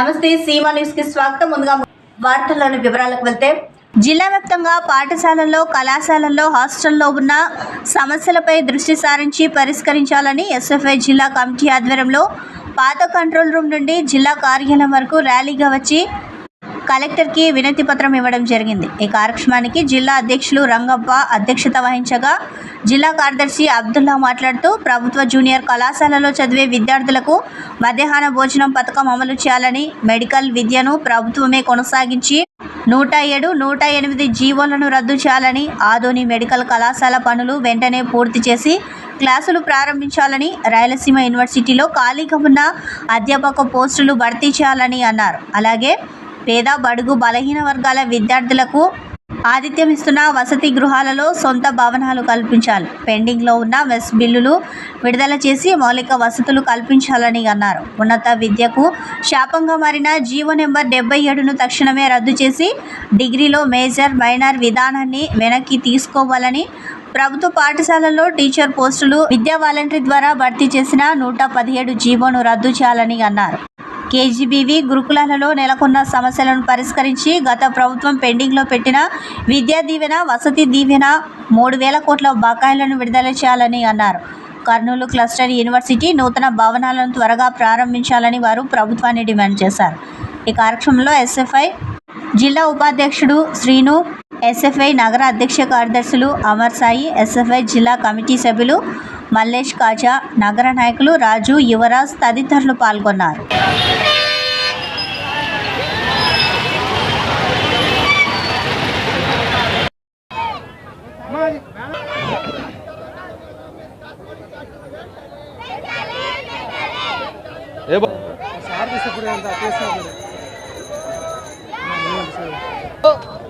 నమస్తే సీమా న్యూస్ కి స్వాగతం. ముందుగా వార్తల్లోని వివరాలకు వెళ్తే జిల్లా వ్యాప్తంగా పాఠశాలల్లో, కళాశాలల్లో, హాస్టల్లో ఉన్న సమస్యలపై దృష్టి సారించి పరిష్కరించాలని ఎస్ఎఫ్ఐ జిల్లా కమిటీ ఆధ్వర్యంలో పాత కంట్రోల్ రూమ్ నుండి జిల్లా కార్యాలయం వరకు ర్యాలీగా వచ్చి కలెక్టర్కి వినతి పత్రం ఇవ్వడం జరిగింది. ఈ కార్యక్రమానికి జిల్లా అధ్యక్షులు రంగప్ప అధ్యక్షత వహించగా జిల్లా కార్యదర్శి అబ్దుల్లా మాట్లాడుతూ ప్రభుత్వ జూనియర్ కళాశాలలో చదివే విద్యార్థులకు మధ్యాహ్న భోజనం పథకం అమలు చేయాలని, మెడికల్ విద్యను ప్రభుత్వమే కొనసాగించి 107, 108 జీవోలను రద్దు చేయాలని, ఆదోని మెడికల్ కళాశాల పనులు వెంటనే పూర్తి చేసి క్లాసులు ప్రారంభించాలని, రాయలసీమ యూనివర్సిటీలో ఖాళీగా ఉన్న అధ్యాపక పోస్టులు భర్తీ చేయాలని అన్నారు. అలాగే పేద, బడుగు, బలహీన వర్గాల విద్యార్థులకు ఆతిథ్యం ఇస్తున్న వసతి గృహాలలో సొంత భవనాలు కల్పించాలి, పెండింగ్లో ఉన్న మెస్ బిల్లులు విడుదల చేసి మౌలిక వసతులు కల్పించాలని అన్నారు. ఉన్నత విద్యకు శాపంగా మారిన జీవో నెంబర్ 77ను తక్షణమే రద్దు చేసి డిగ్రీలో మేజర్, మైనర్ విధానాన్ని వెనక్కి తీసుకోవాలని, ప్రభుత్వ పాఠశాలల్లో టీచర్ పోస్టులు విద్యా వాలంటరీ ద్వారా భర్తీ చేసిన 117 జీవోను రద్దు చేయాలని అన్నారు. కేజీబీవీ గురుకులాలలో నెలకొన్న సమస్యలను పరిష్కరించి గత ప్రభుత్వం పెండింగ్లో పెట్టిన విద్యా దీవెన, వసతి దీవెన 3000 కోట్ల బకాయిలను విడుదల చేయాలని అన్నారు. కర్నూలు క్లస్టర్ యూనివర్సిటీ నూతన భవనాలను త్వరగా ప్రారంభించాలని వారు ప్రభుత్వాన్ని డిమాండ్ చేశారు. ఈ కార్యక్రమంలో ఎస్ఎఫ్ఐ జిల్లా ఉపాధ్యక్షుడు శ్రీను, ఎస్ఎఫ్ఐ నగర అధ్యక్ష కార్యదర్శులు అమర్ సాయి, ఎస్ఎఫ్ఐ జిల్లా కమిటీ సభ్యులు మల్లేష్ కాజా, నగర నాయకులు రాజు, యువరాజ్ తదితరులు పాల్గొన్నారు.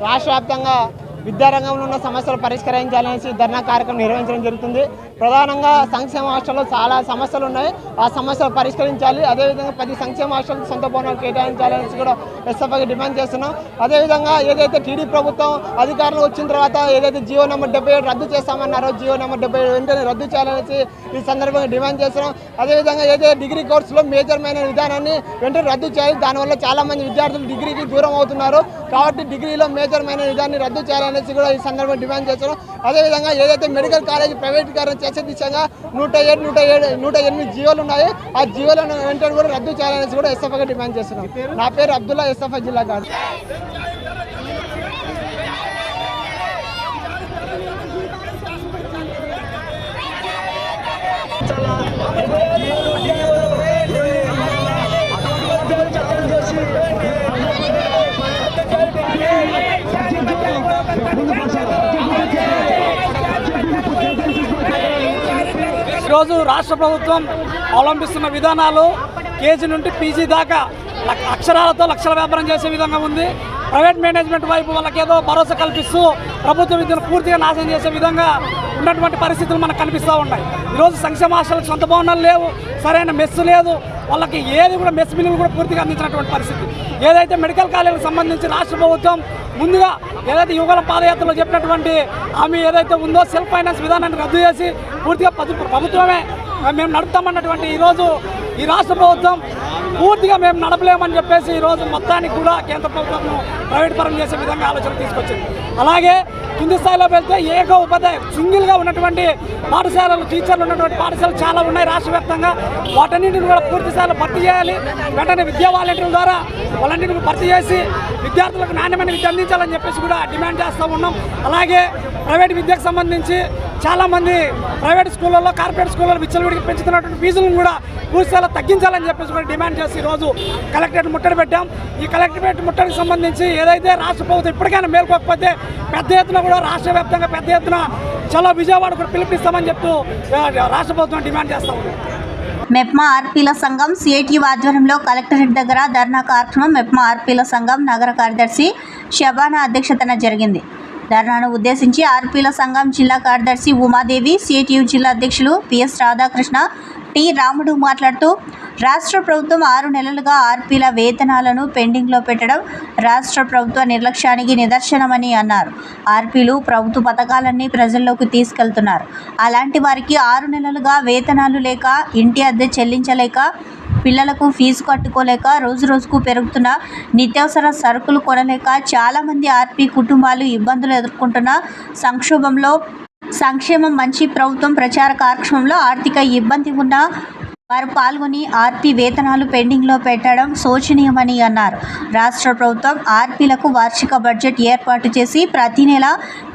రాష్ట్ర వ్యాప్తంగా విద్యారంగంలో ఉన్న సమస్యలు పరిష్కరించాలనేసి ధర్నా కార్యక్రమం నిర్వహించడం జరుగుతుంది. ప్రధానంగా సంక్షేమ హాస్టల్లో చాలా సమస్యలు ఉన్నాయి, ఆ సమస్యలు పరిష్కరించాలి. అదేవిధంగా 10 సంక్షేమ హాస్టల్ సొంత భవనాలు కేటాయించాలనేసి కూడా ఎస్ఎఫ్ఐకి డిమాండ్ చేస్తున్నాం. అదేవిధంగా ఏదైతే టీడీ ప్రభుత్వం అధికారంలో వచ్చిన తర్వాత ఏదైతే జీవో నెంబర్ 77 రద్దు చేస్తామన్నారో జీవో నెంబర్ 77 వెంటనే రద్దు చేయాలనేసి ఈ సందర్భంగా డిమాండ్ చేస్తున్నాం. అదేవిధంగా ఏదైతే డిగ్రీ కోర్సులో మేజర్మైన విధానాన్ని వెంటనే రద్దు చేయాలి. దానివల్ల చాలామంది విద్యార్థులు డిగ్రీకి దూరం అవుతున్నారు. కాబట్టి డిగ్రీలో మేజర్మైన విధానాన్ని రద్దు చేయాలనేసి కూడా ఈ సందర్భంగా డిమాండ్ చేస్తున్నాం. అదేవిధంగా ఏదైతే మెడికల్ కాలేజ్ ప్రైవేటీకరణ చేసే దిశగా 108 జీవోలు ఉన్నాయి, ఆ జీవోలను వెంటనే కూడా రద్దు చేయాలనేసి కూడా ఎస్ఎఫ్ఐగా డిమాండ్ చేస్తున్నాం. నా పేరు అబ్దుల్లా, ఎస్ఎఫ్ఐ జిల్లా కాదు. ఈరోజు రాష్ట్ర ప్రభుత్వం అవలంబిస్తున్న విధానాలు కేజీ నుండి పీజీ దాకా అక్షరాలతో లక్షల వ్యాపారం చేసే విధంగా ఉంది. ప్రైవేట్ మేనేజ్మెంట్ వైపు వాళ్ళకేదో భరోసా కల్పిస్తూ ప్రభుత్వ విద్యను పూర్తిగా నాశనం చేసే విధంగా ఉన్నటువంటి పరిస్థితులు మనకు కనిపిస్తూ ఉన్నాయి. ఈరోజు సంక్షేమ హాస్టల్కి సొంత భవనాలు లేవు, సరైన మెస్సు లేదు, వాళ్ళకి ఏది కూడా మెస్ బిల్లులు కూడా పూర్తిగా అందించినటువంటి పరిస్థితి. ఏదైతే మెడికల్ కాలేజీలకు సంబంధించి రాష్ట్ర ప్రభుత్వం ముందుగా ఏదైతే యువకుల పాదయాత్రలో చెప్పినటువంటి హామీ ఏదైతే ఉందో సెల్ఫ్ ఫైనాన్స్ విధానాన్ని రద్దు చేసి పూర్తిగా ప్రభుత్వమే మేము నడుపుతామన్నటువంటి ఈరోజు ఈ రాష్ట్ర ప్రభుత్వం పూర్తిగా మేము నడపలేమని చెప్పేసి ఈరోజు మొత్తానికి కూడా కేంద్ర ప్రభుత్వం ప్రైవేట్ పరం చేసే విధంగా ఆలోచన తీసుకొచ్చింది. అలాగే కింది స్థాయిలో వెళ్తే ఏక ఉపాధ్యాయ సింగిల్గా ఉన్నటువంటి పాఠశాలలు, టీచర్లు ఉన్నటువంటి పాఠశాలలు చాలా ఉన్నాయి రాష్ట్ర వ్యాప్తంగా. వాటన్నింటిని కూడా పూర్తి స్థాయిలో భర్తీ చేయాలి. వెంటనే విద్యా వాలంటీర్ల ద్వారా వాళ్ళన్నింటిని భర్తీ చేసి విద్యార్థులకు నాణ్యమైన విద్య అందించాలని చెప్పేసి కూడా డిమాండ్ చేస్తూ ఉన్నాం. అలాగే ప్రైవేట్ విద్యకు సంబంధించి చాలామంది ప్రైవేట్ స్కూళ్ళల్లో, కార్పొరేట్ స్కూళ్ళలో విచ్చలవిడికి పెంచుతున్నటువంటి ఫీజులను కూడా పూర్తిస్థాయిలో తగ్గించాలని చెప్పేసి కూడా డిమాండ్ చేసి ఈరోజు కలెక్టరేట్ ముట్టడి పెట్టాం. ఈ కలెక్టరేట్ ముట్టడికి సంబంధించి ఏదైతే రాష్ట్ర ప్రభుత్వం ఇప్పటికైనా మేల్కోకపోతే పెద్ద ఎత్తున కూడా రాష్ట్ర వ్యాప్తంగా పెద్ద ఎత్తున చలో విజయవాడ కూడా పిలుపునిస్తామని చెప్తూ రాష్ట్ర ప్రభుత్వం డిమాండ్ చేస్తా ఉంది. మెప్మా ఆర్పీల సంఘం సిఐటియు ఆధ్వర్యంలో కలెక్టరేట్ దగ్గర ధర్నా కార్యక్రమం మెప్మా ఆర్పీల సంఘం నగర కార్యదర్శి షబానా అధ్యక్షతన జరిగింది. ధర్నాను ఉద్దేశించి ఆర్పీల సంఘం జిల్లా కార్యదర్శి ఉమాదేవి, సిఐటియు జిల్లా అధ్యక్షులు పిఎస్ రాధాకృష్ణ, టి రాముడు మాట్లాడుతూ రాష్ట్ర ప్రభుత్వం 6 నెలలుగా ఆర్పీల వేతనాలను పెండింగ్లో పెట్టడం రాష్ట్ర ప్రభుత్వ నిర్లక్ష్యానికి నిదర్శనమని అన్నారు. ఆర్పీలు ప్రభుత్వ పథకాలన్నీ ప్రజల్లోకి తీసుకెళ్తున్నారు. అలాంటి వారికి 6 నెలలుగా వేతనాలు లేక, ఇంటి అద్దె చెల్లించలేక పిల్లలకు ఫీజు కట్టుకోలేక రోజుకు పెరుగుతున్న నిత్యావసర సరుకులు కొనలేక చాలామంది ఆర్పీ కుటుంబాలు ఇబ్బందులు ఎదుర్కొంటున్న సంక్షేమం మంచి ప్రభుత్వం ప్రచార కార్యక్రమంలో ఆర్థిక ఇబ్బంది ఉన్న వారు పాల్గొని ఆర్పీ వేతనాలు పెండింగ్లో పెట్టడం శోచనీయమని అన్నారు. రాష్ట్ర ప్రభుత్వం ఆర్పీలకు వార్షిక బడ్జెట్ ఏర్పాటు చేసి ప్రతి నెల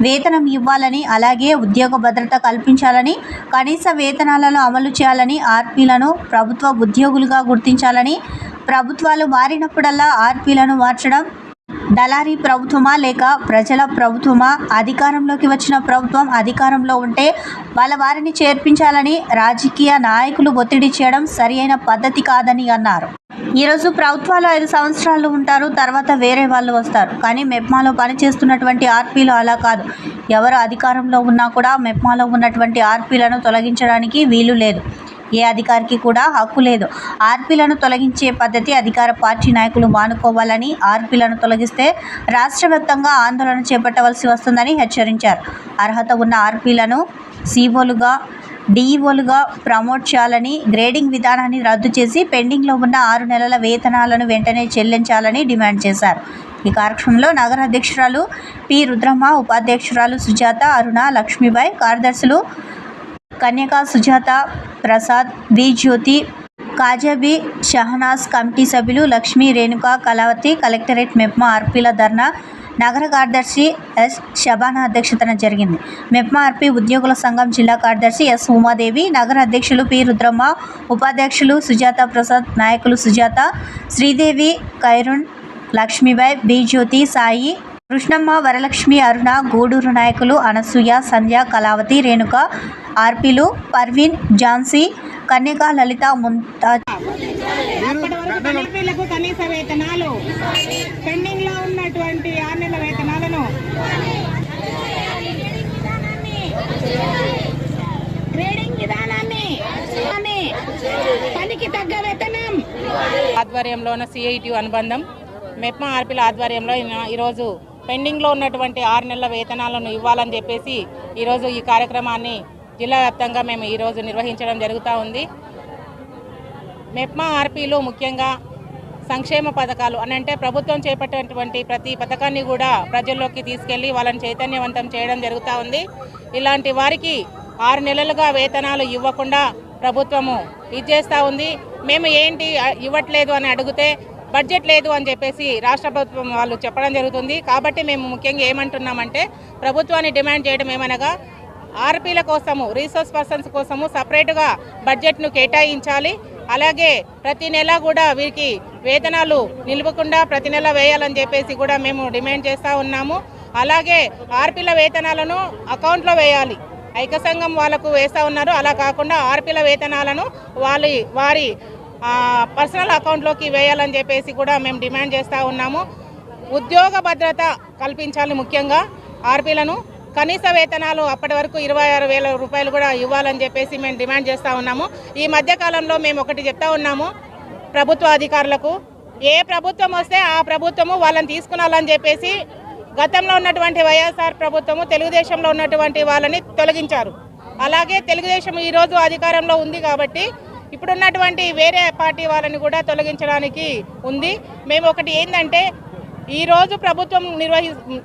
వేతనం ఇవ్వాలని, అలాగే ఉద్యోగ భద్రత కల్పించాలని, కనీస వేతనాలను అమలు చేయాలని, ఆర్పీలను ప్రభుత్వ ఉద్యోగులుగా గుర్తించాలని, ప్రభుత్వాలు మారినప్పుడల్లా ఆర్పీలను మార్చడం దళారీ ప్రభుత్వమా లేక ప్రజల ప్రభుత్వమా, అధికారంలోకి వచ్చిన ప్రభుత్వం అధికారంలో ఉంటే వారిని చేర్పించాలని రాజకీయ నాయకులు ఒత్తిడి చేయడం సరియైన పద్ధతి కాదని అన్నారు. ఈరోజు ప్రభుత్వాలు 5 సంవత్సరాలు ఉంటారు, తర్వాత వేరే వాళ్ళు వస్తారు. కానీ మెప్మాలో పనిచేస్తున్నటువంటి ఆర్పీలు అలా కాదు. ఎవరు అధికారంలో ఉన్నా కూడా మెప్మాలో ఉన్నటువంటి ఆర్పీలను తొలగించడానికి వీలు లేదు. ఏ అధికారికి కూడా హక్కు లేదు. ఆర్పీలను తొలగించే పద్ధతి అధికార పార్టీ నాయకులు మానుకోవాలని, ఆర్పీలను తొలగిస్తే రాష్ట్ర వ్యాప్తంగా ఆందోళన చేపట్టవలసి వస్తుందని హెచ్చరించారు. అర్హత ఉన్న ఆర్పీలను సీఓలుగా, డీఈఓలుగా ప్రమోట్ చేయాలని, గ్రేడింగ్ విధానాన్ని రద్దు చేసి పెండింగ్లో ఉన్న 6 నెలల వేతనాలను వెంటనే చెల్లించాలని డిమాండ్ చేశారు. ఈ కార్యక్రమంలో నగర అధ్యక్షురాలు పి. రుద్రమ్మ, ఉపాధ్యక్షురాలు సుజాత, అరుణ, లక్ష్మీబాయి, కార్యదర్శులు కన్యకా, సుజాత, ప్రసాద్, వి. జ్యోతి, కాజాబి, షహనాజ్, కమిటీ సభ్యులు లక్ష్మీ, రేణుక, కళావతి, కలెక్టరేట్ మెప్మా ఆర్పీల ధర్నా నగర కార్యదర్శి ఎస్. శబానా అధ్యక్షతన జరిగింది. మెప్మా ఆర్పీ ఉద్యోగుల సంఘం జిల్లా కార్యదర్శి ఎస్. ఉమాదేవి, నగర అధ్యక్షులు పి. రుద్రమ్మ, ఉపాధ్యక్షులు సుజాత, ప్రసాద్, నాయకులు సుజాత, శ్రీదేవి, ఖైరున్, లక్ష్మీబాయి, బి. జ్యోతి, సాయి, కృష్ణమ్మ, వరలక్ష్మి, అరుణ, గూడూరు నాయకులు అనసూయ, సంధ్య, కళావతి, రేణుక, ఆర్పీలు పర్వీన్, ఝాన్సీ, కన్యక, లలిత, ముంతాజ్. ఆర్పీలకు కనీస వేతనాలు, పెండింగ్ లో ఉన్నటువంటి 6 నెలల వేతనాలను, గ్రేడింగ్ విధానాన్ని, పనికి తగ్గ వేతనం ఆధ్వర్యంలోన సిఐటి అనుబంధం మెప్మా ఆర్పీల ఆధ్వర్యంలో ఈరోజు పెండింగ్లో ఉన్నటువంటి 6 నెలల వేతనాలను ఇవ్వాలని చెప్పేసి ఈరోజు ఈ కార్యక్రమాన్ని జిల్లా వ్యాప్తంగా మేము ఈరోజు నిర్వహించడం జరుగుతూ ఉంది. మెప్మా ఆర్పీలు ముఖ్యంగా సంక్షేమ పథకాలు అని అంటే ప్రభుత్వం చేపట్టేటువంటి ప్రతి పథకాన్ని కూడా ప్రజల్లోకి తీసుకెళ్లి వాళ్ళని చైతన్యవంతం చేయడం జరుగుతూ ఉంది. ఇలాంటి వారికి 6 నెలలుగా వేతనాలు ఇవ్వకుండా ప్రభుత్వము ఇచ్చేస్తూ ఉంది. మేము ఏంటి ఇవ్వట్లేదు అని అడిగితే బడ్జెట్ లేదు అని చెప్పేసి రాష్ట్ర ప్రభుత్వం వాళ్ళు చెప్పడం జరుగుతుంది. కాబట్టి మేము ముఖ్యంగా ఏమంటున్నామంటే ప్రభుత్వాన్ని డిమాండ్ చేయడం ఏమనగా ఆర్పీల కోసము, రీసోర్స్ పర్సన్స్ కోసము సపరేట్గా బడ్జెట్ను కేటాయించాలి. అలాగే ప్రతి నెల కూడా వీరికి వేతనాలు నిలవకుండా ప్రతి నెల వేయాలని చెప్పేసి కూడా మేము డిమాండ్ చేస్తూ ఉన్నాము. అలాగే ఆర్పీల వేతనాలను అకౌంట్లో వేయాలి. ఐక్య సంఘం వాళ్ళకు వేస్తూ ఉన్నారు. అలా కాకుండా ఆర్పీల వేతనాలను వారి పర్సనల్ అకౌంట్లోకి వేయాలని చెప్పేసి కూడా మేము డిమాండ్ చేస్తూ ఉన్నాము. ఉద్యోగ భద్రత కల్పించాలి. ముఖ్యంగా ఆర్పీలను కనీస వేతనాలు అప్పటి వరకు 26,000 రూపాయలు కూడా ఇవ్వాలని చెప్పేసి మేము డిమాండ్ చేస్తూ ఉన్నాము. ఈ మధ్యకాలంలో మేము ఒకటి చెప్తా ఉన్నాము ప్రభుత్వ అధికారులకు, ఏ ప్రభుత్వం వస్తే ఆ ప్రభుత్వము వాళ్ళని తీసుకున్నాలని చెప్పేసి గతంలో ఉన్నటువంటి వైఎస్ఆర్ ప్రభుత్వము తెలుగుదేశంలో ఉన్నటువంటి వాళ్ళని తొలగించారు. అలాగే తెలుగుదేశం ఈరోజు అధికారంలో ఉంది కాబట్టి ఇప్పుడున్నటువంటి వేరే పార్టీ వాళ్ళని కూడా తొలగించడానికి ఉంది. మేము ఒకటి ఏంటంటే ఈరోజు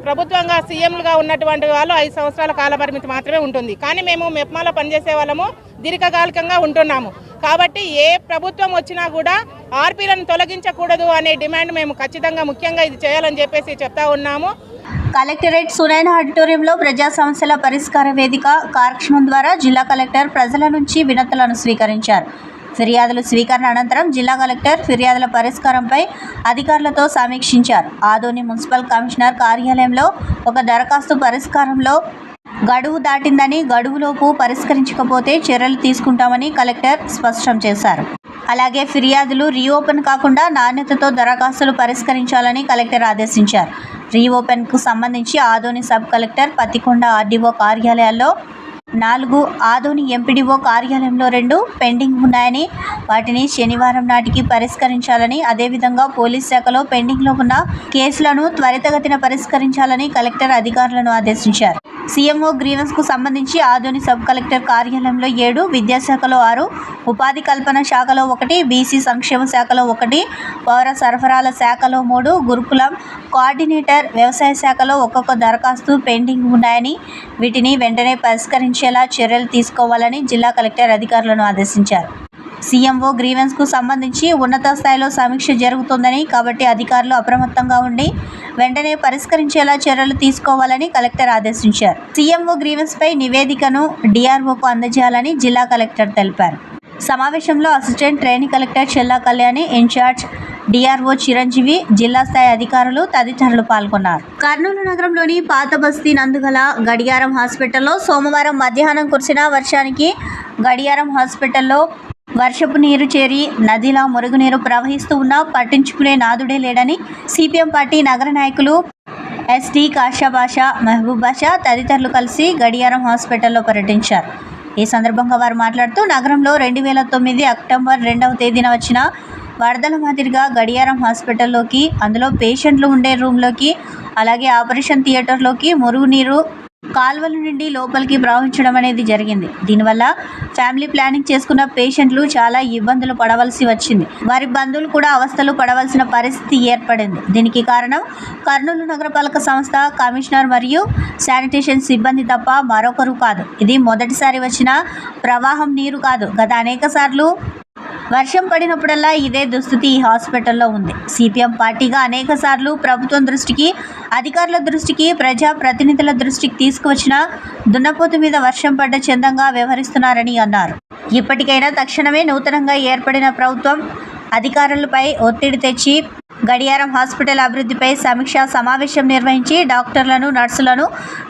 ప్రభుత్వంగా సీఎంలుగా ఉన్నటువంటి వాళ్ళు 5 సంవత్సరాల కాలపరిమితి మాత్రమే ఉంటుంది. కానీ మేము మెప్మాలో పనిచేసే వాళ్ళము దీర్ఘకాలికంగా ఉంటున్నాము. కాబట్టి ఏ ప్రభుత్వం వచ్చినా కూడా ఆర్పీలను తొలగించకూడదు అనే డిమాండ్ మేము ఖచ్చితంగా ముఖ్యంగా ఇది చేయాలని చెప్పేసి చెప్తా ఉన్నాము. కలెక్టరేట్ సునైన ఆడిటోరియంలో ప్రజా సమస్యల పరిష్కార వేదిక కార్యక్రమం ద్వారా జిల్లా కలెక్టర్ ప్రజల నుంచి వినతులను స్వీకరించారు. ఫిర్యాదుల స్వీకరణ అనంతరం జిల్లా కలెక్టర్ ఫిర్యాదుల పరిష్కారంపై అధికారులతో సమీక్షించారు. ఆదోని మున్సిపల్ కమిషనర్ కార్యాలయంలో ఒక దరఖాస్తు పరిష్కారంలో గడువు దాటిందని, గడువులోపు పరిష్కరించకపోతే చర్యలు తీసుకుంటామని కలెక్టర్ స్పష్టం చేశారు. అలాగే ఫిర్యాదులు రీఓపెన్ కాకుండా నాణ్యతతో దరఖాస్తులు పరిష్కరించాలని కలెక్టర్ ఆదేశించారు. రీఓపెన్కు సంబంధించి Adoni sub collector, Pattikonda RDO కార్యాలయాల్లో 4, ఆదోని ఎంపీడీఓ కార్యాలయంలో 2 పెండింగ్ ఉన్నాయని, వాటిని శనివారం నాటికి పరిష్కరించాలని, అదేవిధంగా పోలీస్ శాఖలో పెండింగ్లో ఉన్న కేసులను త్వరితగతిన పరిష్కరించాలని కలెక్టర్ అధికారులను ఆదేశించారు. సీఎంఓ గ్రీవెన్స్కు సంబంధించి ఆదోని సబ్ కలెక్టర్ కార్యాలయంలో 7, విద్యాశాఖలో 6, ఉపాధి కల్పన శాఖలో 1, బీసీ సంక్షేమ శాఖలో 1, పౌర సరఫరాల శాఖలో 3, గురుకులం కోఆర్డినేటర్ వ్యవసాయ శాఖలో ఒక్కొక్క దరఖాస్తు పెండింగ్ ఉన్నాయని వీటిని వెంటనే పరిష్కరించేలా చర్యలు తీసుకోవాలని జిల్లా కలెక్టర్ అధికారులను ఆదేశించారు. సీఎంఓ గ్రీవెన్స్కు సంబంధించి ఉన్నత స్థాయిలో సమీక్ష జరుగుతుందని, కాబట్టి అధికారులు అప్రమత్తంగా ఉండి వెంటనే పరిష్కరించేలా చర్యలు తీసుకోవాలని కలెక్టర్ ఆదేశించారు. సీఎంఓ గ్రీవెన్స్పై నివేదికను డిఆర్ఓకు అందజేయాలని జిల్లా కలెక్టర్ తెలిపారు. సమావేశంలో అసిస్టెంట్ ట్రైనింగ్ కలెక్టర్ చెల్లా కళ్యాణి, ఇన్ఛార్జ్ డిఆర్ఓ చిరంజీవి, జిల్లా స్థాయి అధికారులు తదితరులు పాల్గొన్నారు. కర్నూలు నగరంలోని పాత బస్తీ నందుగల గడియారం హాస్పిటల్లో సోమవారం మధ్యాహ్నం కురిసిన వర్షానికి గడియారం హాస్పిటల్లో వర్షపు నీరు చేరి నదిలా మురుగునీరు ప్రవహిస్తూ ఉన్నా పట్టించుకునే నాదుడే లేడని సిపిఎం పార్టీ నగర నాయకులు ఎస్డి కాషా బాషా, మహబూబ్ బాషా తదితరులు కలిసి గడియారం హాస్పిటల్లో పర్యటించారు. ఈ సందర్భంగా వారు మాట్లాడుతూ నగరంలో 2009 అక్టోబర్ 2వ తేదీన వచ్చిన వరదల మాదిరిగా గడియారం హాస్పిటల్లోకి, అందులో పేషెంట్లు ఉండే రూమ్లోకి, అలాగే ఆపరేషన్ థియేటర్లోకి మురుగునీరు కాల్వల నుండి లోపలికి ప్రవహించడం అనేది జరిగింది. దీనివల్ల ఫ్యామిలీ ప్లానింగ్ చేసుకున్న పేషెంట్లు చాలా ఇబ్బందులు పడవలసి వచ్చింది. వారి బంధువులు కూడా అవస్థలు పడవలసిన పరిస్థితి ఏర్పడింది. దీనికి కారణం కర్నూలు నగరపాలక సంస్థ కమిషనర్ మరియు శానిటేషన్ సిబ్బంది తప్ప మరొకరు కాదు. ఇది మొదటిసారి వచ్చిన ప్రవాహం నీరు కాదు. గత అనేక సార్లు వర్షం పడినప్పుడల్లా ఇదే దుస్థితి ఈ హాస్పిటల్లో ఉంది. సిపిఎం పార్టీగా అనేక సార్లు ప్రభుత్వం దృష్టికి, అధికారుల దృష్టికి, ప్రజాప్రతినిధుల దృష్టికి తీసుకువచ్చిన దున్నపోతు మీద వర్షం పడ్డ చందంగా వ్యవహరిస్తున్నారని అన్నారు. ఇప్పటికైనా తక్షణమే నూతనంగా ఏర్పడిన ప్రభుత్వం అధికారులపై ఒత్తిడి తెచ్చి గడియారం హాస్పిటల్ అభివృద్ధిపై సమీక్షా సమావేశం నిర్వహించి డాక్టర్లను, నర్సులను,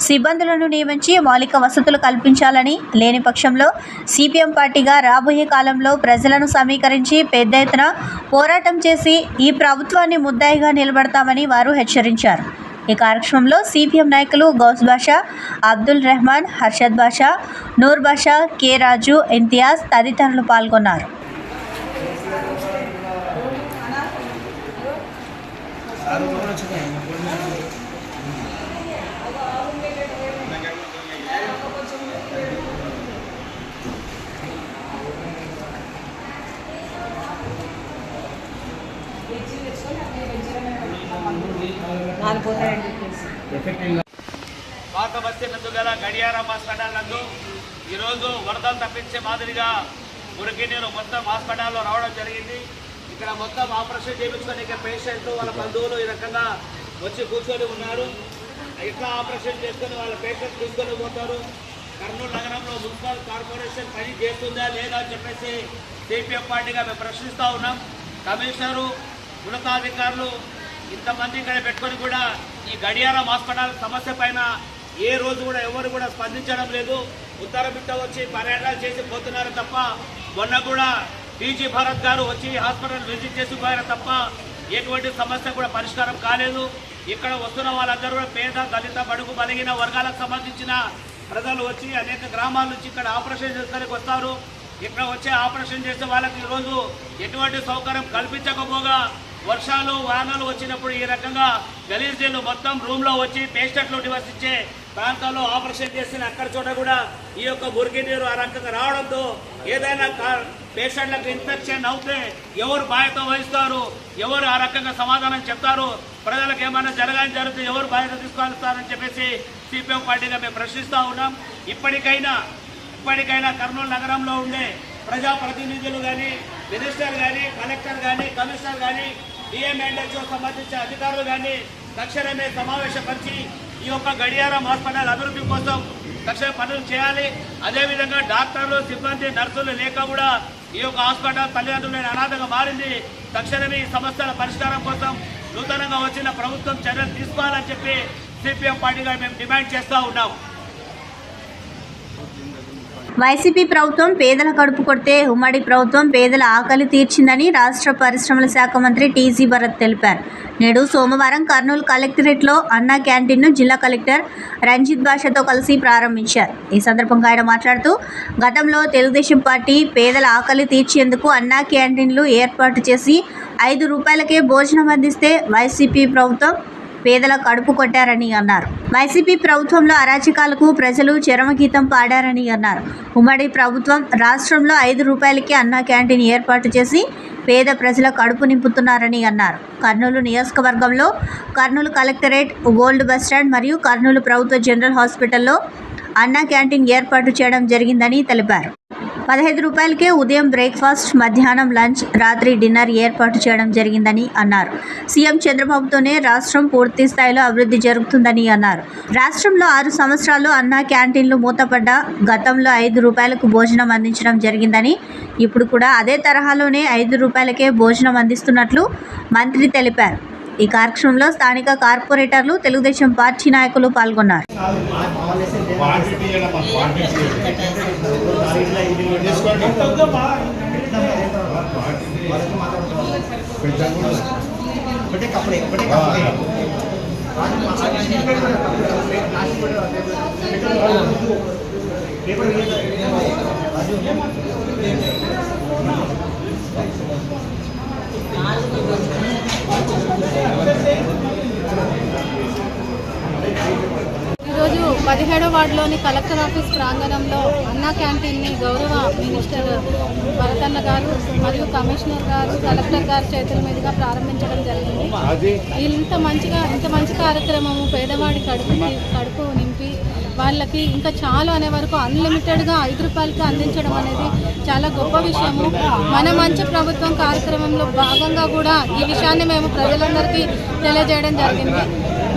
సిబ్బందులను నియమించి మౌలిక వసతులు కల్పించాలని, లేని పక్షంలో సిపిఎం పార్టీగా రాబోయే కాలంలో ప్రజలను సమీకరించి పెద్ద ఎత్తున పోరాటం చేసి ఈ ప్రభుత్వాన్ని ముద్దాయిగా నిలబడతామని వారు హెచ్చరించారు. ఈ కార్యక్రమంలో సిపిఎం నాయకులు గౌస్ బాషా, అబ్దుల్ రెహమాన్, హర్షద్ బాషా, నూర్ బాషా, కె రాజు, ఇంతియాజ్ తదితరులు పాల్గొన్నారు. పాత బస్తీ నందుగల గడియారం హాస్పిటల్ నందు ఈరోజు వరదలు తప్పించే మాదిరిగా మురికి నీరు మొత్తం హాస్పిటల్లో రావడం జరిగింది. ఇక్కడ మొత్తం ఆపరేషన్ చేయించుకొని పేషెంట్లు, వాళ్ళ బంధువులు ఈ రకంగా వచ్చి కూర్చొని ఉన్నారు. ఎట్లా ఆపరేషన్ చేసుకొని వాళ్ళ పేషెంట్ తీసుకొని పోతారు. కర్నూలు నగరంలో మున్సిపల్ కార్పొరేషన్ పని చేస్తుందా లేదా అని చెప్పేసి సిపిఎం పార్టీగా మేము ప్రశ్నిస్తూ ఉన్నాం. కమిషనరు, ఉన్నతాధికారులు ఇంతమంది ఇక్కడ పెట్టుకొని కూడా ఈ గడియారం హాస్పిటల్ సమస్య పైన ఏ రోజు కూడా ఎవరు కూడా స్పందించడం లేదు. ఉత్తరబిట్ట వచ్చి పర్యటన చేసి పోతున్నారు తప్ప, మొన్న కూడా టీజీ భరత్ గారు వచ్చి హాస్పిటల్ విజిట్ చేసి పోయారు తప్ప ఎటువంటి సమస్య కూడా పరిష్కారం కాలేదు. ఇక్కడ వస్తున్న వాళ్ళందరూ కూడా పేద, దళిత, బడుగు బలిగిన వర్గాలకు సంబంధించిన ప్రజలు వచ్చి అనేక గ్రామాల నుంచి ఇక్కడ ఆపరేషన్ చేసుకోవడానికి వస్తారు. ఇక్కడ వచ్చి ఆపరేషన్ చేసే వాళ్ళకి ఈరోజు ఎటువంటి సౌకర్యం కల్పించకపోగా వర్షాలు, వానలు వచ్చినప్పుడు ఈ రకంగా గలీజీలు మొత్తం రూమ్లో వచ్చి పేషెంట్లు నివసించే ప్రాంతాల్లో ఆపరేషన్ చేసిన అక్కడ చోట కూడా ఈ యొక్క మురికి నీరు ఆ రకంగా రావడంతో ఏదైనా పేషెంట్లకు ఇన్ఫెక్షన్ అవుతే ఎవరు బాధ్యత వహిస్తారు, ఎవరు ఆ రకంగా సమాధానం చెప్తారు, ప్రజలకు ఏమైనా జరిగితే ఎవరు బాధ్యత తీసుకోవాలని చెప్పేసి సిపిఎం పార్టీగా మేము ప్రశ్నిస్తూ ఉన్నాం. ఇప్పటికైనా కర్నూలు నగరంలో ఉండే ప్రజాప్రతినిధులు కానీ, మినిస్టర్ కానీ, కలెక్టర్ కానీ, కమిషనర్ కానీ, డిఎంఎండ్హెచ్ఓ సంబంధించిన అధికారులు కానీ తక్షణమే సమావేశపరిచి ఈ యొక్క గడియారం హాస్పిటల్ అభివృద్ధి కోసం తక్షణ పనులు చేయాలి. అదేవిధంగా డాక్టర్లు, సిబ్బంది, నర్సులు లేక కూడా ఈ యొక్క హాస్పిటల్ తల్లిదండ్రులైన అనాథగా మారింది. తక్షణమే ఈ సమస్యల పరిష్కారం కోసం నూతనంగా వచ్చిన ప్రభుత్వం చర్యలు తీసుకోవాలని చెప్పి సిపిఎం పార్టీగా మేము డిమాండ్ చేస్తూ ఉన్నాం. వైసీపీ ప్రభుత్వం పేదల కడుపు కొడితే ఉమ్మడి ప్రభుత్వం పేదల ఆకలి తీర్చిందని రాష్ట్ర పరిశ్రమల శాఖ మంత్రి టీజీ భరత్ తెలిపారు. నేడు సోమవారం కర్నూలు కలెక్టరేట్లో అన్నా క్యాంటీన్ను జిల్లా కలెక్టర్ రంజిత్ బాషాతో కలిసి ప్రారంభించారు. ఈ సందర్భంగా ఆయన మాట్లాడుతూ, గతంలో తెలుగుదేశం పార్టీ పేదల ఆకలి తీర్చేందుకు అన్నా క్యాంటీన్లు ఏర్పాటు చేసి 5 రూపాయలకే భోజనం అందిస్తే వైసీపీ ప్రభుత్వం పేదల కడుపు కొట్టారని అన్నారు. వైసీపీ ప్రభుత్వంలో అరాచకాలకు ప్రజలు చరమగీతం పాడారని అన్నారు. ఉమ్మడి ప్రభుత్వం రాష్ట్రంలో 5 రూపాయలకి అన్నా క్యాంటీన్ ఏర్పాటు చేసి పేద ప్రజల కడుపు నింపుతున్నారని అన్నారు. కర్నూలు నియోజకవర్గంలో కర్నూలు కలెక్టరేట్, ఓల్డ్ బస్టాండ్ మరియు కర్నూలు ప్రభుత్వ జనరల్ హాస్పిటల్లో అన్నా క్యాంటీన్ ఏర్పాటు చేయడం జరిగిందని తెలిపారు. 15 రూపాయలకే ఉదయం బ్రేక్ఫాస్ట్, మధ్యాహ్నం లంచ్, రాత్రి డిన్నర్ ఏర్పాటు చేయడం జరిగిందని అన్నారు. సీఎం చంద్రబాబుతోనే రాష్ట్రం పూర్తి స్థాయిలో అభివృద్ధి జరుగుతుందని అన్నారు. రాష్ట్రంలో 6 సంవత్సరాల్లో అన్నా క్యాంటీన్లు మూతపడ్డ గతంలో 5 రూపాయలకు భోజనం అందించడం జరిగిందని, ఇప్పుడు కూడా అదే తరహాలోనే 5 రూపాయలకే భోజనం అందిస్తున్నట్లు మంత్రి తెలిపారు. ఈ కార్యక్రమంలో స్థానిక కార్పొరేటర్లు, తెలుగుదేశం పార్టీ నాయకులు పాల్గొన్నారు. ఈరోజు 17వ వార్డులోని కలెక్టర్ ఆఫీస్ ప్రాంగణంలో అన్నా క్యాంటీన్ని గౌరవ మినిస్టర్ భరతన్న గారు మరియు కమిషనర్ గారు, కలెక్టర్ గారి చేతుల మీదుగా ప్రారంభించడం జరిగింది. ఇంత మంచి కార్యక్రమము పేదవాడి కడుపు నింపి వాళ్ళకి ఇంకా చాలు అనే వరకు అన్లిమిటెడ్గా 5 రూపాయలకి అందించడం అనేది చాలా గొప్ప విషయము. మన మంచి ప్రభుత్వం కార్యక్రమంలో భాగంగా కూడా ఈ విషయాన్ని మేము ప్రజలందరికీ తెలియజేయడం జరిగింది.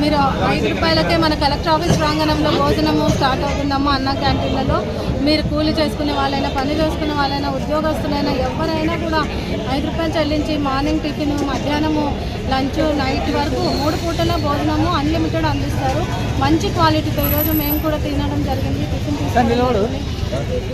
మీరు 5 రూపాయలకే మన కలెక్టర్ ఆఫీస్ ప్రాంగణంలో భోజనము స్టార్ట్ అవుతుందమ్మా అన్నా క్యాంటీన్లలో. మీరు కూలి చేసుకునే వాళ్ళైనా, పని చేసుకునే వాళ్ళైనా, ఉద్యోగస్తులైనా ఎవరైనా కూడా 5 రూపాయలు చెల్లించి మార్నింగ్ టిఫిన్, మధ్యాహ్నము లంచ్, నైట్ వరకు 3 పూటల భోజనము అన్లిమిటెడ్ అందిస్తారు. మంచి క్వాలిటీతో ఈరోజు మేము కూడా తినడం జరిగింది. టిఫిన్ తీసుకోవడం,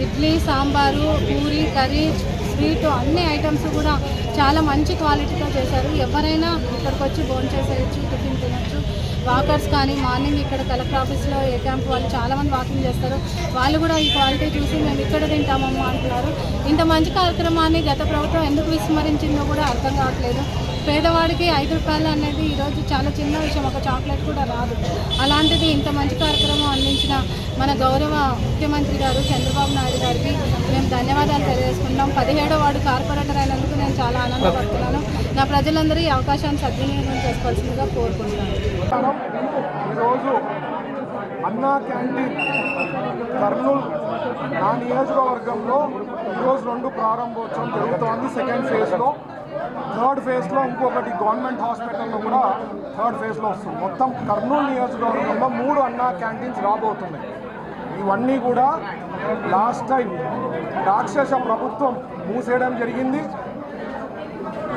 ఇడ్లీ, సాంబారు, పూరి, కర్రీ, స్వీట్ అన్ని ఐటమ్స్ కూడా చాలా మంచి క్వాలిటీతో చేశారు. ఎవరైనా ఇక్కడికి వచ్చి భోజనం చేసేయచ్చు, టిఫిన్ తినచ్చు. వాకర్స్ కానీ మార్నింగ్ ఇక్కడ కలెక్టర్ ఆఫీస్లో ఏ క్యాంప్ వాళ్ళు చాలామంది వాకింగ్ చేస్తారు. వాళ్ళు కూడా ఈ క్వాలిటీ చూసి మేము ఇక్కడ తింటామమ్మా అంటున్నారు. ఇంత మంచి కార్యక్రమాన్ని గత ప్రభుత్వం ఎందుకు విస్మరించిందో కూడా అర్థం కావట్లేదు. పేదవాడికి 5 రూపాయలు అనేది ఈరోజు చాలా చిన్న విషయం, ఒక చాక్లెట్ కూడా రాదు. అలాంటిది ఇంత మంచి కార్యక్రమం అందించిన మన గౌరవ ముఖ్యమంత్రి గారు చంద్రబాబు నాయుడు గారికి మేము ధన్యవాదాలు తెలియజేసుకుంటాం. 17వ వార్డు కార్పొరేటర్ అయినందుకు నేను చాలా ఆనందపడుతున్నాను. నా ప్రజలందరూ ఈ అవకాశాన్ని సద్వినియోగం చేసుకోవాల్సిందిగా కోరుకుంటున్నాను. ఈరోజు అన్నా క్యాంటీన్ కర్నూలు నా నియోజకవర్గంలో ఈరోజు 2 ప్రారంభోత్సవం జరుగుతోంది. సెకండ్ ఫేజ్లో, థర్డ్ ఫేజ్లో ఇంకొకటి గవర్నమెంట్ హాస్పిటల్లో కూడా థర్డ్ ఫేజ్లో వస్తుంది. మొత్తం కర్నూలు నియోజకవర్గంలో 3 అన్నా క్యాంటీన్స్ రాబోతున్నాయి. ఇవన్నీ కూడా లాస్ట్ టైం రాక్షస ప్రభుత్వం మూసేయడం జరిగింది.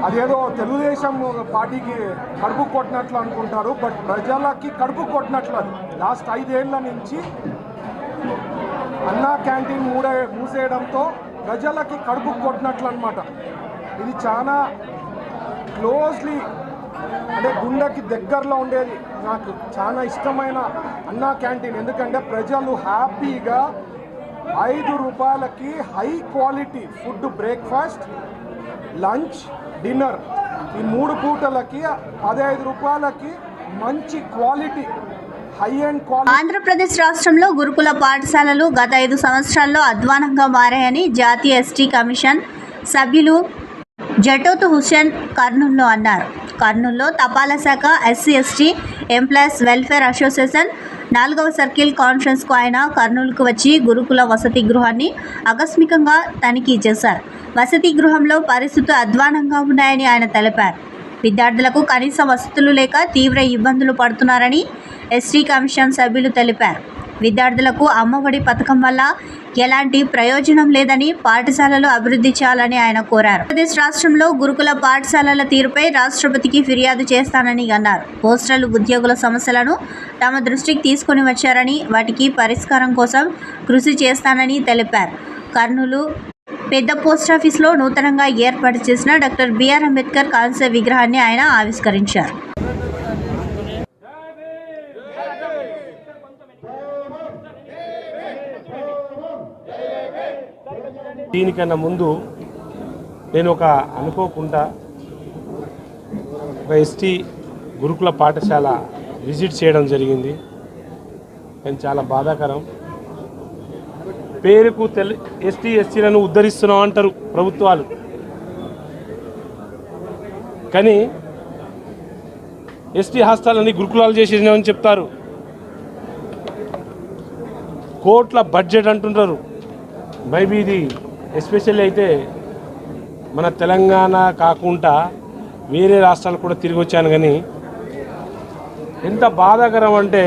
అదేదో తెలుగుదేశం పార్టీకి కడుపు కొట్టినట్లు అనుకుంటారు, బట్ ప్రజలకి కడుపు కొట్టినట్లు. అది లాస్ట్ 5 ఏళ్ల నుంచి అన్నా క్యాంటీన్ మూసేయడంతో ప్రజలకి కడుపు కొట్టినట్లు అనమాట. ఇది చాలా క్లోజ్లీ అంటే గుండెకి దగ్గరలో ఉండేది. నాకు చాలా ఇష్టమైన అన్నా క్యాంటీన్, ఎందుకంటే ప్రజలు హ్యాపీగా 5 రూపాయలకి high quality food, breakfast, lunch, dinner, ఈ 3 పూటలకి 15 రూపాయలకి మంచి quality, high and quality. Andhra Pradesh రాష్ట్రంలో గురుకుల పాఠశాలలు గత 5 సంవత్సరాల్లో అధ్వానంగా మారాయని జాతీయ ఎస్టీ కమిషన్ సభ్యులు జటోత్ హుస్సేన్ కర్నూలులో అన్నారు. కర్నూలులో తపాలా శాఖ, SC ST employees welfare association 4వ సర్కిల్ కాన్ఫరెన్స్కు ఆయన కర్నూలుకు వచ్చి గురుకుల వసతి గృహాన్ని ఆకస్మికంగా తనిఖీ చేశారు. వసతి గృహంలో పరిస్థితులు అధ్వానంగా ఉన్నాయని ఆయన తెలిపారు. విద్యార్థులకు కనీస వసతులు లేక తీవ్ర ఇబ్బందులు పడుతున్నారని ఎస్టీ కమిషన్ సభ్యులు తెలిపారు. విద్యార్థులకు అమ్మఒడి పథకం వల్ల ఎలాంటి ప్రయోజనం లేదని, పాఠశాలలు అభివృద్ధి చేయాలని ఆయన కోరారు. ఆంధ్రప్రదేశ్ రాష్ట్రంలో గురుకుల పాఠశాలల తీరుపై రాష్ట్రపతికి ఫిర్యాదు చేస్తానని అన్నారు. పోస్టల్ ఉద్యోగుల సమస్యలను తమ దృష్టికి తీసుకొని వచ్చారని, వాటికి పరిష్కారం కోసం కృషి చేస్తానని తెలిపారు. కర్నూలు పెద్ద పోస్టాఫీస్లో నూతనంగా ఏర్పాటు చేసిన డాక్టర్ బిఆర్ అంబేద్కర్ కాంస్య విగ్రహాన్ని ఆయన ఆవిష్కరించారు. దీనికన్నా ముందు నేను అనుకోకుండా ఒక ఎస్టీ గురుకుల పాఠశాల విజిట్ చేయడం జరిగింది. కానీ చాలా బాధాకరం. పేరుకు ఎస్టీ ఎస్సీలను ఉద్ధరిస్తున్నాం అంటారు ప్రభుత్వాలు, కానీ ఎస్టీ హాస్టల్ని గురుకులాలు చేసేసినామని చెప్తారు. కోట్ల బడ్జెట్ అంటుంటారు. మేబీ ఇది ఎస్పెషల్లీ అయితే మన తెలంగాణ కాకుండా వేరే రాష్ట్రాలు కూడా తిరిగి వచ్చాను. కానీ ఎంత బాధాకరం అంటే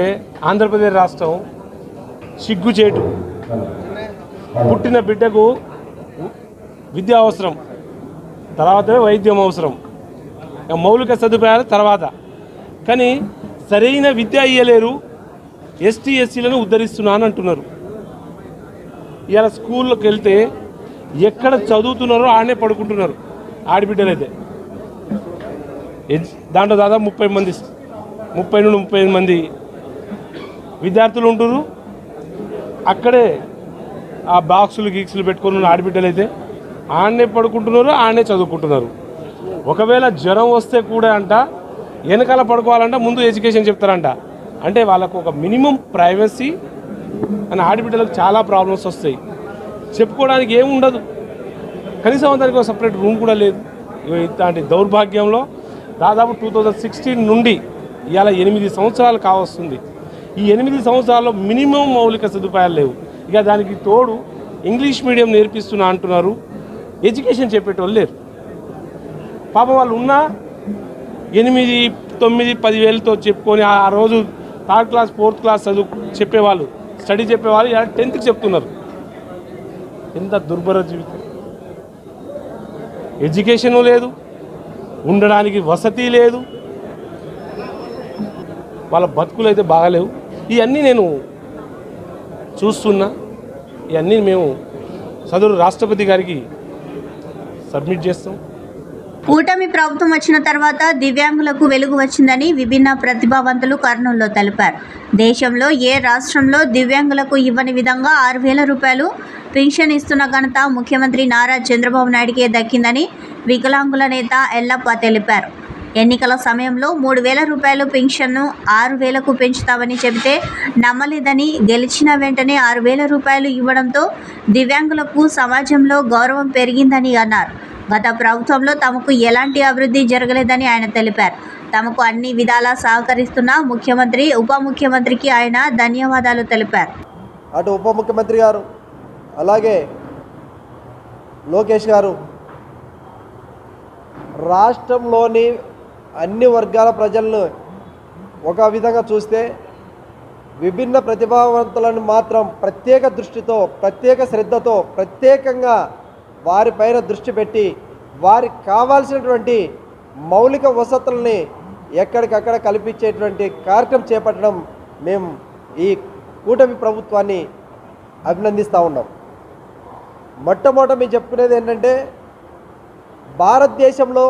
ఆంధ్రప్రదేశ్ రాష్ట్రం సిగ్గుచేటు. పుట్టిన బిడ్డకు విద్య అవసరం, తర్వాత వైద్యం అవసరం, మౌలిక సదుపాయాల తర్వాత, కానీ సరైన విద్య ఇయ్యలేరు. ఎస్టీ ఎస్సీలను ఉద్ధరిస్తున్నాను అంటున్నారు. ఇలా స్కూల్లోకి వెళ్తే ఎక్కడ చదువుతున్నారో ఆడనే పడుకుంటున్నారు ఆడబిడ్డలు అయితే. దాంట్లో దాదాపు 30 నుండి 35 మంది విద్యార్థులు ఉంటున్నారు. అక్కడే ఆ బాక్సులు గీక్సులు పెట్టుకున్న ఆడబిడ్డలు అయితే ఆడనే పడుకుంటున్నారు, ఆడనే చదువుకుంటున్నారు. ఒకవేళ జ్వరం వస్తే కూడా అంట వెనకాల పడుకోవాలంట, ముందు ఎడ్యుకేషన్ చెప్తారంట. అంటే వాళ్ళకు ఒక మినిమం ప్రైవసీ అని ఆడబిడ్డలకు చాలా ప్రాబ్లమ్స్ వస్తాయి. చెప్పుకోవడానికి ఏముండదు, కనీసం దానికి ఒక సపరేట్ రూమ్ కూడా లేదు. ఇలాంటి దౌర్భాగ్యంలో దాదాపు 2016 నుండి ఇవాళ 8 సంవత్సరాలు కావస్తుంది. ఈ 8 సంవత్సరాల్లో మినిమం మౌలిక సదుపాయాలు లేవు. ఇక దానికి తోడు ఇంగ్లీష్ మీడియం నేర్పిస్తున్నా అంటున్నారు, ఎడ్యుకేషన్ చెప్పేటోళ్ళు లేరు. పాపం వాళ్ళు ఉన్నా 8, 9, 10 వేలతో చెప్పుకొని ఆ రోజు 3rd క్లాస్ 4th క్లాస్ చదువు చెప్పేవాళ్ళు, స్టడీ చెప్పేవాళ్ళు 10th చెప్తున్నారు. ఎంత దుర్భర జీవితం. ఎడ్యుకేషను లేదు, ఉండడానికి వసతి లేదు, వాళ్ళ బతుకులు అయితే బాగాలేవు. ఇవన్నీ నేను చూస్తున్నా. ఇవన్నీ మేము సదరు రాష్ట్రపతి గారికి సబ్మిట్ చేస్తాం. కూటమి ప్రభుత్వం వచ్చిన తర్వాత దివ్యాంగులకు వెలుగు వచ్చిందని విభిన్న ప్రతిభావంతులు కర్నూలులో తెలిపారు. దేశంలో ఏ రాష్ట్రంలో దివ్యాంగులకు ఇవ్వని విధంగా 6,000 రూపాయలు పెన్షన్ ఇస్తున్న ఘనత ముఖ్యమంత్రి నారా చంద్రబాబు నాయుడికే దక్కిందని వికలాంగుల నేత ఎల్లప్ప తెలిపారు. ఎన్నికల సమయంలో 3,000 రూపాయలు పెన్షన్ను 6,000కు పెంచుతామని చెబితే నమ్మలేదని, గెలిచిన వెంటనే 6,000 రూపాయలు ఇవ్వడంతో దివ్యాంగులకు సమాజంలో గౌరవం పెరిగిందని అన్నారు. గత ప్రభుత్వంలో తమకు ఎలాంటి అభివృద్ధి జరగలేదని ఆయన తెలిపారు. తమకు అన్ని విధాలా సహకరిస్తున్న ముఖ్యమంత్రి, ఉప ముఖ్యమంత్రికి ఆయన ధన్యవాదాలు తెలిపారు. అటు ఉప ముఖ్యమంత్రి గారు, అలాగే లోకేష్ గారు రాష్ట్రంలోని అన్ని వర్గాల ప్రజలను ఒక విధంగా చూస్తే విభిన్న ప్రతిభావంతులను మాత్రం ప్రత్యేక దృష్టితో, ప్రత్యేక శ్రద్ధతో, ప్రత్యేకంగా వారిపైన దృష్టి పెట్టి వారికి కావాల్సినటువంటి మౌలిక వసతుల్ని ఎక్కడికక్కడ కల్పించేటువంటి కార్యక్రమం చేపట్టడం మేము ఈ కూటమి ప్రభుత్వాన్ని అభినందిస్తూ ఉన్నాం. మొట్టమొదట మేము చెప్పుకునేది ఏంటంటే, భారతదేశంలో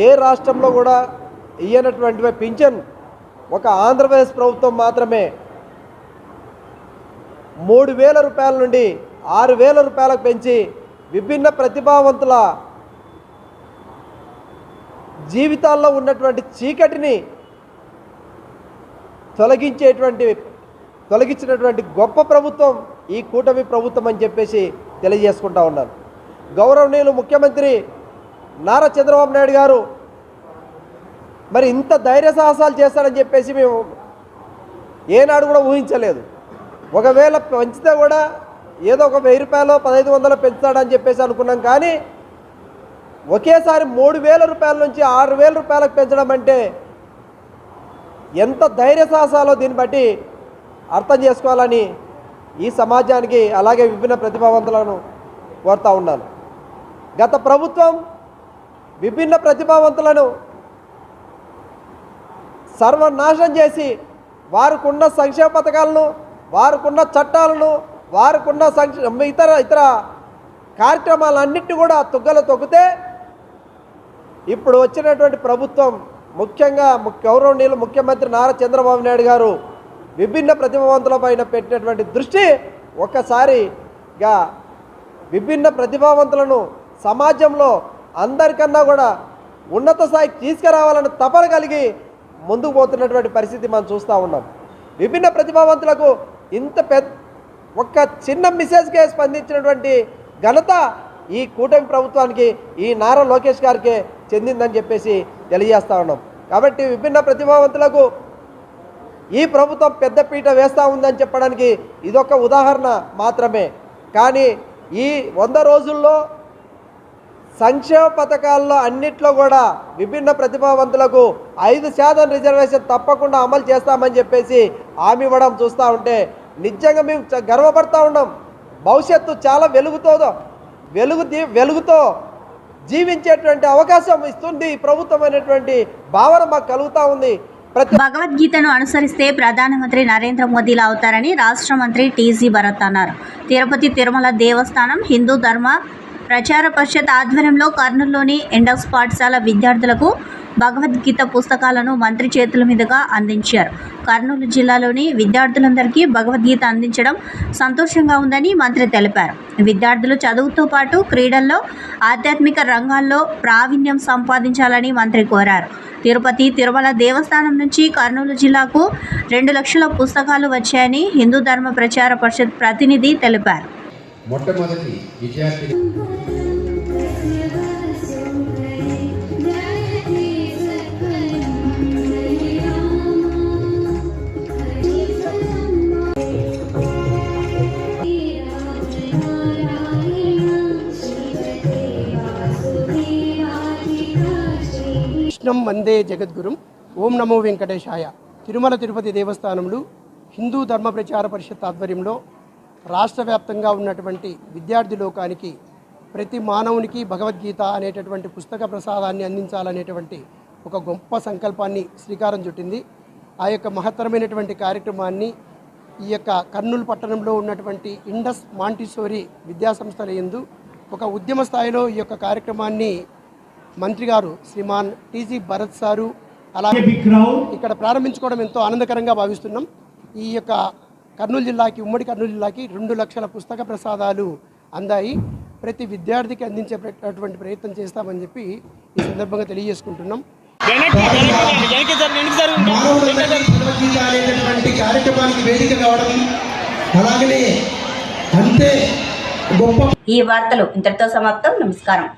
ఏ రాష్ట్రంలో కూడా ఇయ్యనటువంటి పింఛన్ ఒక ఆంధ్రప్రదేశ్ ప్రభుత్వం మాత్రమే 3,000 రూపాయల నుండి 6,000 రూపాయలకు పెంచి విభిన్న ప్రతిభావంతుల జీవితాల్లో ఉన్నటువంటి చీకటిని తొలగించినటువంటి గొప్ప ప్రభుత్వం ఈ కూటమి ప్రభుత్వం అని చెప్పేసి తెలియజేసుకుంటా ఉన్నాను. గౌరవనీయులు ముఖ్యమంత్రి నారా చంద్రబాబు నాయుడు గారు మరి ఇంత ధైర్య సాహసాలు చేస్తాడని చెప్పేసి మేము ఏనాడు కూడా ఊహించలేదు. ఒకవేళ పెంచితే కూడా ఏదో ఒక 1,000 రూపాయలు 1,500 పెంచుతాడని చెప్పేసి అనుకున్నాం. కానీ ఒకేసారి 3,000 రూపాయల నుంచి 6,000 రూపాయలకు పెంచడం అంటే ఎంత ధైర్య సాహసాలో దీన్ని బట్టి అర్థం చేసుకోవాలని ఈ సమాజానికి, అలాగే విభిన్న ప్రతిభావంతులను కోరుతూ ఉన్నాను. గత ప్రభుత్వం విభిన్న ప్రతిభావంతులను సర్వనాశనం చేసి వారికున్న సంక్షేమ పథకాలను, వారికున్న చట్టాలను, వారికున్న ఇతర కార్యక్రమాలన్నింటినీ కూడా తుగ్గలు తొక్కితే ఇప్పుడు వచ్చినటువంటి ప్రభుత్వం, ముఖ్యంగా గౌరవనీయులు ముఖ్యమంత్రి నారా చంద్రబాబు నాయుడు గారు విభిన్న ప్రతిభావంతుల పైన పెట్టినటువంటి దృష్టి ఒక్కసారిగా విభిన్న ప్రతిభావంతులను సమాజంలో అందరికన్నా కూడా ఉన్నత స్థాయికి తీసుకురావాలని తపన కలిగి ముందుకు పోతున్నటువంటి పరిస్థితి మనం చూస్తూ ఉన్నాం. విభిన్న ప్రతిభావంతులకు ఇంత ఒక్క చిన్న మెసేజ్కే స్పందించినటువంటి ఘనత ఈ కూటమి ప్రభుత్వానికి, ఈ నారా లోకేష్ గారికే చెందిందని చెప్పేసి తెలియజేస్తూ ఉన్నాం. కాబట్టి విభిన్న ప్రతిభావంతులకు ఈ ప్రభుత్వం పెద్దపీట వేస్తూ ఉందని చెప్పడానికి ఇదొక ఉదాహరణ మాత్రమే. కానీ ఈ 100 రోజుల్లో సంక్షేమ పథకాల్లో అన్నిట్లో కూడా విభిన్న ప్రతిభావంతులకు 5% రిజర్వేషన్ తప్పకుండా అమలు చేస్తామని చెప్పేసి హామీ ఇవ్వడం చూస్తూ ఉంటే నిజంగా మేము గర్వపడతా ఉన్నాం. భవిష్యత్తు చాలా వెలుగుతో జీవించేటువంటి అవకాశం ఇస్తుంది ఈ ప్రభుత్వం అనేటువంటి భావన మాకు కలుగుతూ ఉంది. భగవద్గీతను అనుసరిస్తే ప్రధానమంత్రి నరేంద్ర మోదీలా అవుతారని రాష్ట్ర మంత్రి టీజీ భరత్ అన్నారు. తిరుపతి తిరుమల దేవస్థానం హిందూ ధర్మ ప్రచార పరిషత్ ఆధ్వర్యంలో కర్నూలులోని ఇండస్ పాఠశాల విద్యార్థులకు భగవద్గీత పుస్తకాలను మంత్రి చేతుల మీదుగా అందించారు. కర్నూలు జిల్లాలోని విద్యార్థులందరికీ భగవద్గీత అందించడం సంతోషంగా ఉందని మంత్రి తెలిపారు. విద్యార్థులు చదువుతో పాటు క్రీడల్లో, ఆధ్యాత్మిక రంగాల్లో ప్రావీణ్యం సంపాదించాలని మంత్రి కోరారు. తిరుపతి తిరుమల దేవస్థానం నుంచి కర్నూలు జిల్లాకు 2 లక్షల పుస్తకాలు వచ్చాయని హిందూ ధర్మ ప్రచార పరిషత్ ప్రతినిధి తెలిపారు. మొట్టమొదటి విద్యార్థి కృష్ణం వందే జగద్గురుం ఓం నమో వెంకటేశాయ. తిరుమల తిరుపతి దేవస్థానంలో హిందూ ధర్మ ప్రచార పరిషత్ ఆధ్వర్యంలో రాష్ట్ర వ్యాప్తంగా ఉన్నటువంటి విద్యార్థి లోకానికి ప్రతి మానవునికి భగవద్గీత అనేటటువంటి పుస్తక ప్రసాదాన్ని అందించాలనేటువంటి ఒక గొప్ప సంకల్పాన్ని శ్రీకారం చుట్టింది. ఆ యొక్క మహత్తరమైనటువంటి కార్యక్రమాన్ని ఈ యొక్క కర్నూలు పట్టణంలో ఉన్నటువంటి ఇండస్ మాంటిసోరీ విద్యాసంస్థల యందు ఒక ఉద్యమ స్థాయిలో ఈ యొక్క కార్యక్రమాన్ని మంత్రి గారు శ్రీమాన్ టీజీ భరత్ సారు అలాగే ఇక్కడ ప్రారంభించుకోవడం ఎంతో ఆనందకరంగా భావిస్తున్నాం. ఈ యొక్క కర్నూలు జిల్లాకి, ఉమ్మడి కర్నూలు జిల్లాకి 2 లక్షల పుస్తక ప్రసాదాలు అందాయి. ప్రతి విద్యార్థికి అందించేటటువంటి ప్రయత్నం చేస్తామని చెప్పి ఈ సందర్భంగా తెలియజేసుకుంటున్నాం. ఈ వార్తలు ఇంతటితో సమాప్తం. నమస్కారం.